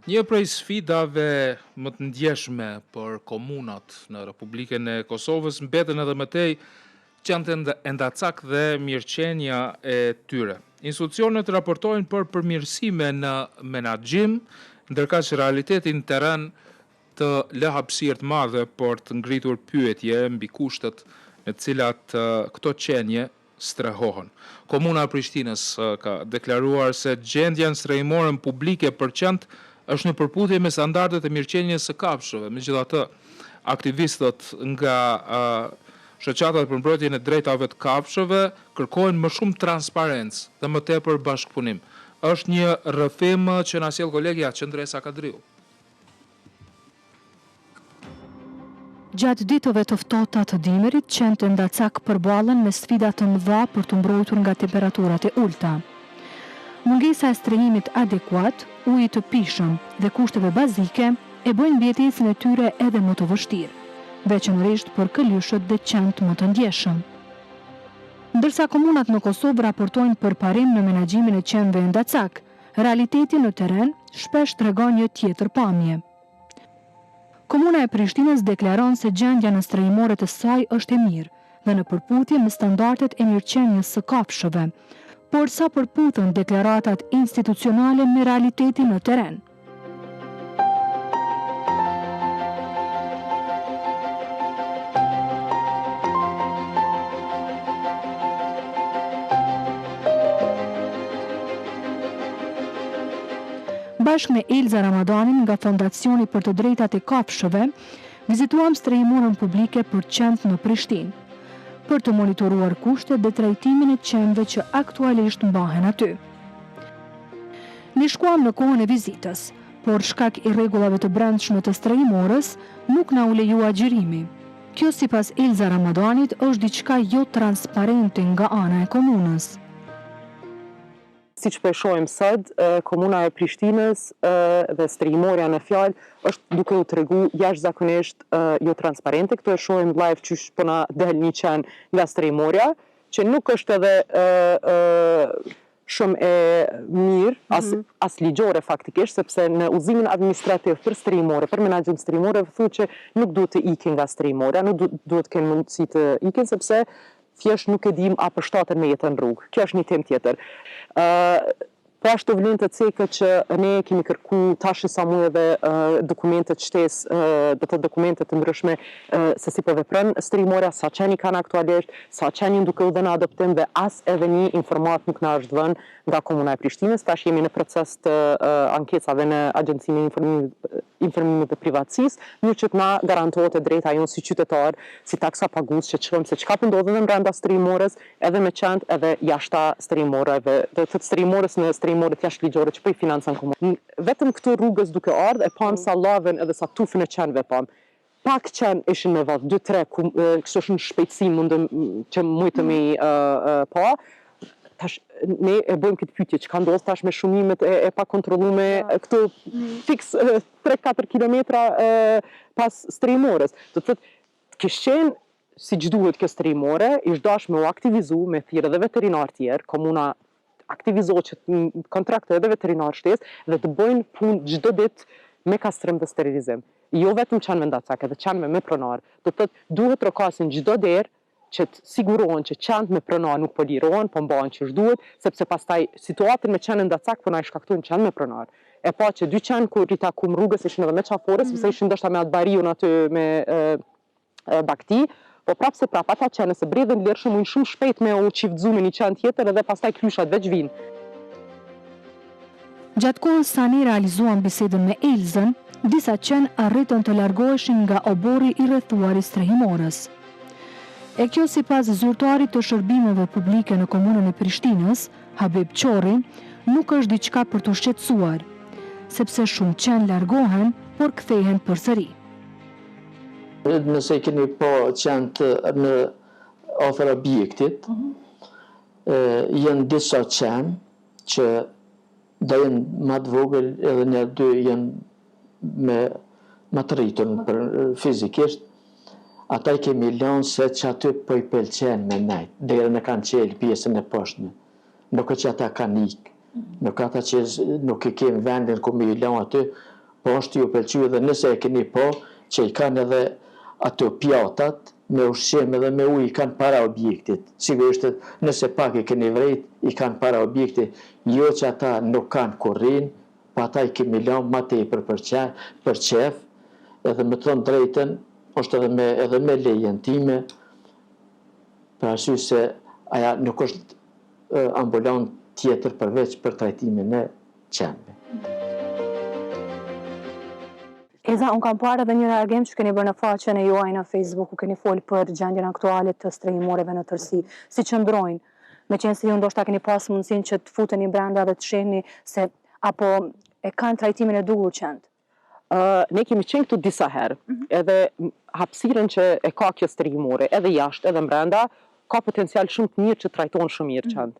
Një prej sfidave më të ndjeshme për komunat në Republikën e Kosovës mbeten edhe më tej qendra endacak dhe mirëqenia e tyre. Institucionet raportojnë për përmirësime në menaxhim, ndërkaq që realiteti në terren të lë hapësirë të madhe për të ngritur pyetje mbi kushtet në të cilat këto qenie strehohen. Komuna e Prishtinës ka deklaruar se gjendja në strehimorën publike për qend është në përputhje me standardet e mirëqenies së kafshëve. Megjithatë, aktivistët nga shoqatat për mbrojtjen e drejtave të kafshëve kërkojnë më shumë transparencë dhe më tepër bashkëpunim. Është një rrëfim që na sjell kolegja Qendresa Kadriu. Gjatë ditëve të ftohta të dimrit, qentë ndacak përballen me sfida të mëdha për të mbrojtur nga temperaturat e ulta. Mungesa e strehimit adekuat, uji të pishëm dhe kushteve bazike e bëjnë mbijetesin e tyre edhe më të vështirë, veçanërisht për këlyshët dhe qentë më të ndjeshëm. Ndërsa komunat në Kosovë raportojnë për parim në menaxhimin e qenëve ndacak, realiteti në terren shpesh tregon një tjetër pamje. Komuna e Prishtinës deklaron se gjendja në strehimore të saj është e mirë dhe në përputhje me standardet e mirëqenies së kafshëve, por sa përputhen deklaratat institucionale me realitetin në terren. Bashkë me Elza Ramadanin nga Fondacioni për të drejtat e kafshëve, vizituam strehimorën publike për qentë në Prishtinë, për të monitoruar kushtet dhe trajtimin e qenëve që aktualisht mbahen aty. Ne shkuam në kohën e vizitës, por shkak i rregullave të brendshme të strehimorës nuk na u lejua xhirimi. Kjo sipas Elza Ramadanit është diçka jo transparente nga ana e komunës. Siç po e shohim sot, komuna e Prishtinës dhe strehimorja në fjalë është duke u tregu jashtëzakonisht jo transparente. Këto e shohim live qysh po na del një qen nga strehimorja, që nuk është edhe shumë e mirë, as ligjore faktikisht, sepse në udhëzimin administrativ për strehimore, për menaxhim strehimore, thuhet që nuk duhet të ikin nga strehimorja, nuk duhet të kenë mundësi të ikin, sepse thjesht nuk e dim a përshtaten me jetën rrugë. Kjo është një temë tjetër. Po ashtu vlen të cekët që ne kemi kërku tash sa muajve dokumentet shtesë, do të dokumentet të ndryshme se si po vepron strehimorja, sa qeni kanë aktualisht, sa qeni duke u dhënë adoptim dhe as edhe një informat nuk na është dhënë nga Komuna e Prishtinës. Tash jemi në proces të ankesave në Agjencinë e Informimit të Privatësisë, në që të na garantohet e drejta jonë si qytetar, si taksa pagues, që çojmë se çka po ndodhet brenda strehimorës, edhe me qentë, edhe jashta strehimorëve, do të thotë strehimorës në strehimorët jashtëligjore që po i financon komunë. Vetëm këtu rrugës duke ardhur e pam sa llavën edhe sa tufën e qenëve pam. Pak qenë ishin me vallë, 2-3, kështu është në shpejtësi mundëm që mujtëm i pa. Tash ne e bëjmë këtë pyetje, çka ndodh tash me shumimet e pa kontrollume këtu fiks 3-4 kilometra pas strehimorës. Do të thotë, kish qenë siç duhet kjo strehimore, ish dashur me u aktivizu, me thirrë edhe veterinar tjerë, komuna aktivizohet që të kontraktoj edhe veterinar shtesë dhe të bëjnë punë çdo ditë me kastrim dhe sterilizim. Jo vetëm qenëve ndacak, edhe qenëve me pronar. Do të thotë, duhet rokasin çdo derë që të sigurohen që qenët me pronar nuk po lirohen, po mbahen që duhet, sepse pastaj situatën me qenë ndacak po na i shkaktojnë qenë me pronar. E pa që 2 qenë kur i takum rrugës ishin edhe me qafore, sepse ishin ndoshta me atë bariun aty me bakti, po prapë se prapë ata qenë se bredhen lirshëm ujnë shumë shpejt me u çiftzu me një qenë tjetër edhe pastaj klyshat veç vinë. Gjatë kohës sa ne realizuan bisedën me Elzën, disa qenë arritën të largoheshin nga obori i rrethuar i strehimorës. E kjo sipas zyrtarit të shërbimeve publike në komunën e Prishtinës, Habib Qorri, nuk është diçka për të shqetësuar, sepse shumë qenë largohen, por kthehen përsëri. Nëse keni po qenë në afër objektit, janë disa qenë që do jenë më të vogël edhe një dy janë më të rritur fizikisht. Ata I kemi lënë se që aty po I pëlqen me nejt, deri në kanë qelë pjesën e poshtme. Nuk e që ata kanë ikë, nuk ata që nuk I kemi vendin ku me I lënë aty, po është ju pëlqyer dhe nëse e keni po, që i kanë edhe ato pjatat me ushqim edhe me ujë i kanë para objektit. Sigurisht nëse pak e keni vrejt, i kanë para objektit, jo që ata nuk kanë kurrin, pa ata i kemi lanë ma tepër për qef, edhe me thonë drejten, është edhe me lejen time, për arsye se aja nuk është ambulant tjetër përveç për trajtimin e qenve. Eza, unë kam parë edhe një reagim që keni bërë në faqen e juaj në Facebook, ku keni folë për gjendjen aktuale të strehimoreve në tërësi, si qëndrojnë, me qenë se ju ndoshta keni pas mundësinë që të futeni brenda dhe të shihni se apo e kanë trajtimin e duhur qend. Ne kemi qenë këtu disa herë, edhe hapësirën që e ka kjo strehimore, edhe jashtë, edhe brenda, ka potencial shumë të mirë që trajtohen shumë mirë qend.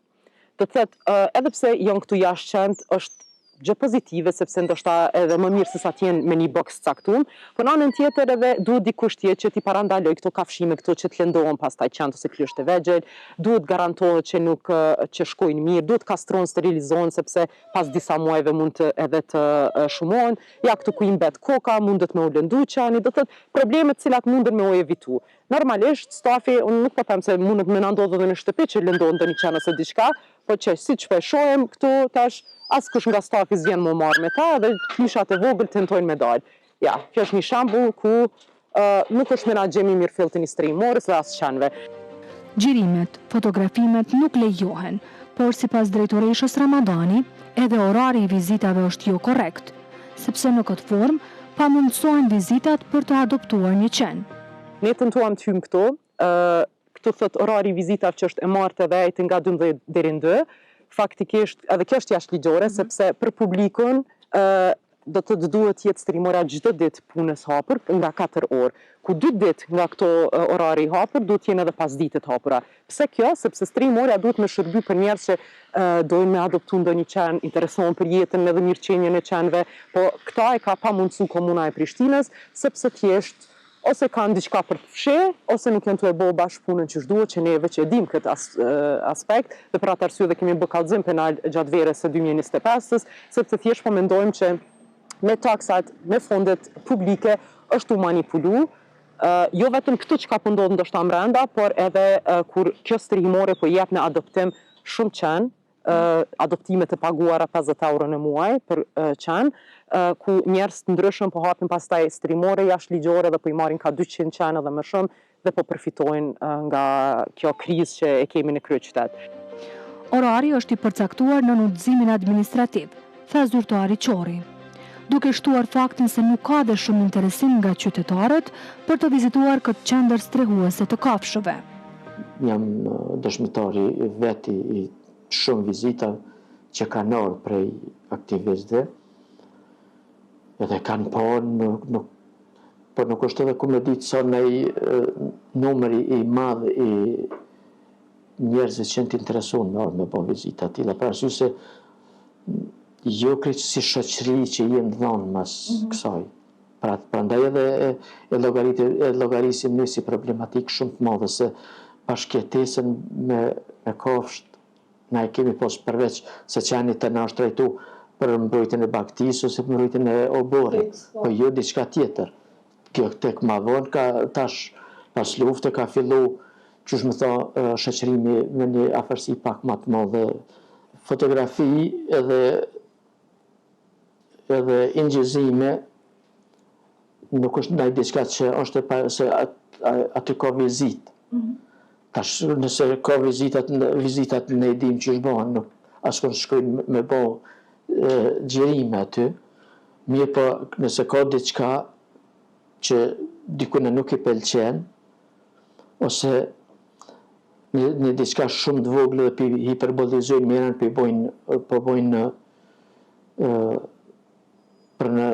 Të thotë, edhe pse janë këtu jashtë qend, është gjë pozitive, sepse ndoshta edhe më mirë se sa t'jenë me një boks caktuar, por në anën tjetër edhe duhet dikush tjetër që t'i parandaloj këto kafshime këto që t'lëndohen pastaj qend ose klysht e vegjël, duhet garantohet që shkojnë mirë, duhet kastrohen, sterilizohen sepse pas disa muajve mund edhe të shumohen. Ja këtu ku i mbet koka, mundet me u lëndu qeni, do thotë problemet cilat munden me u evitu. Normalisht stafi, unë nuk po them se mundet me na ndodhë edhe në shtëpi që lëndohen ndonjë qen ose diçka, po që siç po e shohim këtu tash askush nga stafi s'vjen më marrë me ta dhe klyshat e vogël tentojnë me dalë. Ja, kjo është një shembull ku nuk është menaxhimi i mirëfillti i strehimorës dhe as qenve. Xhirimet, fotografimet nuk lejohen, por sipas drejtoreshës Ramadani, edhe orari i vizitave është jo korrekt, sepse në këtë formë pamundsohen vizitat për të adoptuar një qen. Ne tentuam të hymë këtu thot orari i vizitave që është e martë edhe ejtë nga 12 deri në 2, faktikisht edhe kjo është jashtë ligjore, sepse për publikun do të duhet jetë strehimora çdo ditë punës hapur nga 4 orë, ku 2 ditë nga këto orari i hapur duhet jenë edhe pasditet hapura. Pse kjo? Sepse strehimorja duhet me shërby për njerëz që dojnë me adoptu ndonjë qen, interesohen për jetën edhe mirëqenjen e qenve, po këta e ka pamundsu Komuna e Prishtinës, sepse thjesht ose kanë diçka për të fshi, ose nuk janë të e bo bashkë punën që shduhet, që neve që edhim këtë aspekt, dhe për atë arsye dhe kemi bë kallëzim penal gjatë verës së 2025-s, sepse thjesht po mendojmë që me taksat, me fondet publike, është u manipulu, jo vetëm këtë që ka pëndodhë ndoshta brenda, por edhe kur kjo strehimore po jep në adoptim shumë qen, adoptimet e paguara 50 euro në muaj për qen, ku njerëz të ndryshëm po hapin pastaj strehimore jashtë ligjore dhe po i marrin ka 200 qen edhe më shumë dhe po përfitojnë nga kjo krizë që e kemi në kryeqytet. Orari është i përcaktuar në udhëzimin administrativ, tha zyrtari Qori, duke shtuar faktin se nuk ka dhe shumë interesim nga qytetarët për të vizituar këtë qendër strehuese të kafshëve. Jam dëshmitari veti i shumë vizita që kanë ardhur prej aktivistëve, edhe kanë por nuk është edhe ku me ditë sa numri i madh i njerëzve që të interesuar me ardhur me bë vizita të tilla, për arsye se jo krejtësi shoqëri që jenë dhënë mas kësaj. Prandaj edhe e llogarisim ne si problematik shumë të madhe se bashkëjetesën me kafshët na e kemi pas përveç se qeni të na është trajtu për mbrojtjen e baktisë ose për mbrojtjen e oborrit, po jo diçka tjetër. Kjo tek ma vonë ka tash pas lufte ka fillu qysh më tha shoqërimi me një afërsi pak më të madhe, fotografi edhe ingjëzime nuk është ndaj diçka që është se aty ka vizitë. Tash nëse ka vizitat në e dim që shbohen, askur shkojnë me bo gjerime aty, mirë po nëse ka diçka që dikune nuk i pëlqen, ose një diçka shumë të vogël dhe hiperbolizojnë merren, po bojnë për në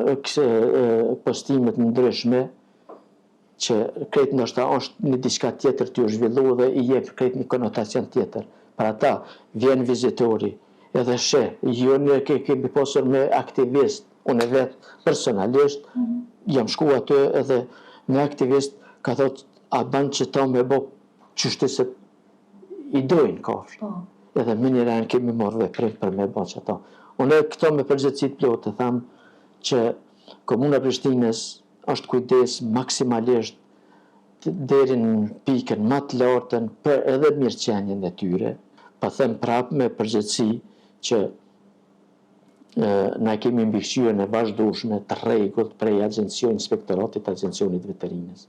postimet ndryshme, që krejt ndoshta është një diçka tjetër t'ju zhvillu dhe i jep krejt një konotacion tjetër. Për ata vjen vizitori, edhe jo ne kemi pasur me aktivist, unë vetë personalisht jam shku aty edhe me aktivist ka thot a ban që ta me bo qështu se i dojnë kafshë. Edhe më një ranë kemi marrë veprim për me bo që ta. Unë këto me përgjithësi plotë tham që Komuna Prishtinës është kujdes maksimalisht deri në pikën më të lartën për edhe mirëqenjen e tyre, pa them prapë me përgjithësi që na kemi mbikëqyrjen e vazhdueshme të rregullt prej inspektoratit agjencionit veterinës.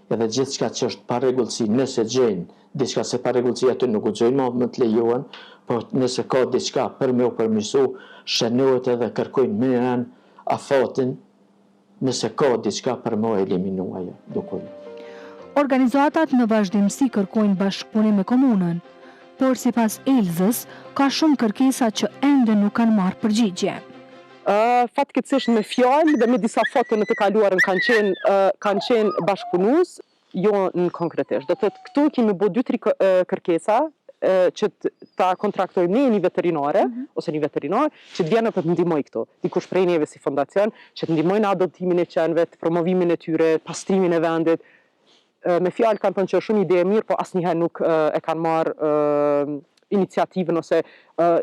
Edhe gjithçka që është pa rregullsi, nëse gjejnë diçka se pa rregullsi aty nuk guxojnë më të lejohen, po nëse ka diçka për me u përmirësu, shënohet edhe kërkojnë mënyrën afatin nëse ka diçka për me eliminu ajo, dukojnë. Organizatat në vazhdimsi kërkojnë bashkëpunim me komunën, por sipas Elzës, ka shumë kërkesa që ende nuk kanë marrë përgjigje. Fatkeqësisht me fjalë dhe me disa foto në të kaluarën kanë qenë bashkëpunues, jo në konkretisht. Do të thotë këtu kemi bë 2-3 kërkesa që ta kontraktojmë ne një veterinare ose një veterinar që të vjenë për të ndihmoj këto. Dikush prej neve si fondacion që të ndihmojnë në adoptimin e qenëve, të promovimin e tyre, pastrimin e vendit. Me fjalë kanë thënë që është shumë ide e mirë, po asnjëherë nuk e kanë marrë iniciativën ose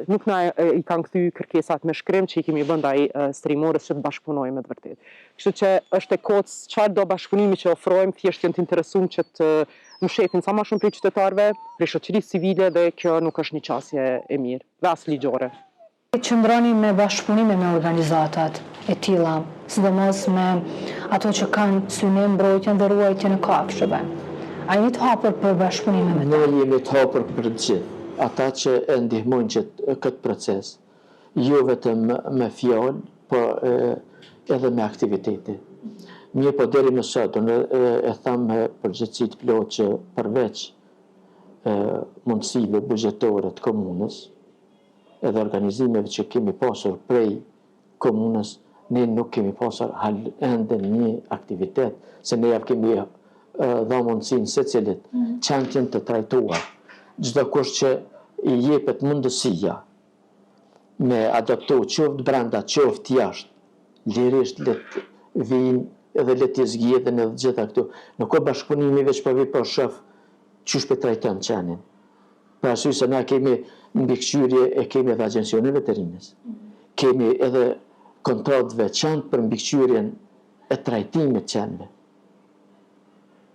nuk na i kanë kthy kërkesat me shkrim që i kemi vënë ndaj strimorës që të bashkëpunojmë me të vërtetë. Kështu që është e kocë çfarë do bashkëpunimi që ofrojmë, thjesht janë të interesuar që të mshetin sa më shumë prej qytetarëve, prej shoqërisë civile dhe kjo nuk është një qasje e mirë, dhe as ligjore. Qëndroni me bashkëpunime me organizatat e tilla, sidomos me ato që kanë synim mbrojtjen dhe ruajtjen e kafshëve. A jeni të hapur për bashkëpunime me ta? Ne jemi të hapur për gjithë ata që e ndihmojnë këtë proces, jo vetëm me fjalë, por edhe me aktivitete. Mirë, po deri më sot, e tham me përgjithësi të plotë që përveç mundësive buxhetore të komunës, edhe organizimeve që kemi pasur prej komunës, ne nuk kemi pasur ende një aktivitet, se ne javë kemi dha mundësinë secilit qentjen të trajtuar. Çdo kush që i jepet mundësia me adoptu qoftë brenda, qoftë jashtë, lirisht let vinë edhe let i zgjedhin edhe gjitha këtu. Nuk ka bashkëpunimi veç për vi për shof qysh për trajton qenin. Për arsye se na kemi mbikëqyrje e kemi edhe agjencionin veterinës. Kemi edhe kontratë veçantë për mbikëqyrjen e trajtimit qenve.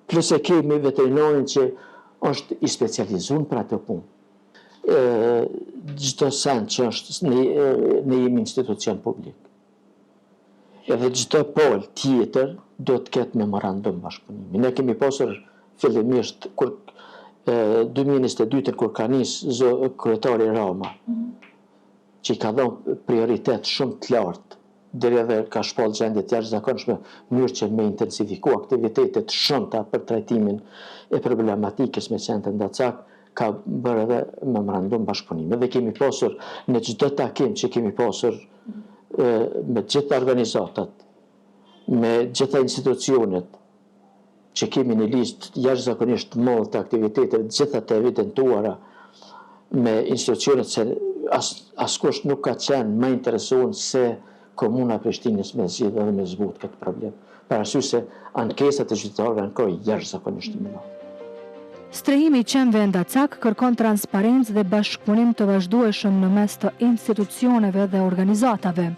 Plus e kemi veterinarin që është i specializuar për atë punë. Çdo sen që është ne jemi institucion publik. Edhe çdo pol tjetër do të ketë memorandum bashkëpunimi. Ne kemi pasur fillimisht kur 2022 kur ka nisë kryetari Rama, që i ka dhënë prioritet shumë të lartë, deri edhe ka shpall gjendje të jashtëzakonshme, mënyrë që me intensifiku aktivitetet shumëta për trajtimin e problematikës me qentë ndacak, ka bërë edhe memorandum bashkëpunimi. Dhe kemi pasur në çdo takim që kemi pasur me gjitha organizatat, me gjitha institucionet, që kemi një listë jashtëzakonisht të madhe të aktivitetet, gjitha të evidentuara me institucionet se askush nuk ka qenë më interesuar se Komuna Prishtinës me zgjidhje dhe me zbut këtë problem. Për arsye se ankesat e qytetarëve janë jashtëzakonisht të mëdha. Strehimi i qenëve ndacak kërkon transparencë dhe bashkëpunim të vazhdueshëm në mes të institucioneve dhe organizatave.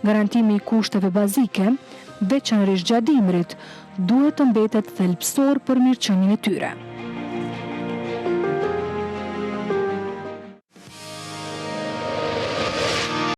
Garantimi i kushteve bazike, veçanërisht gjatë dimrit, duhet të mbetet thelbësor për mirëqenien e tyre.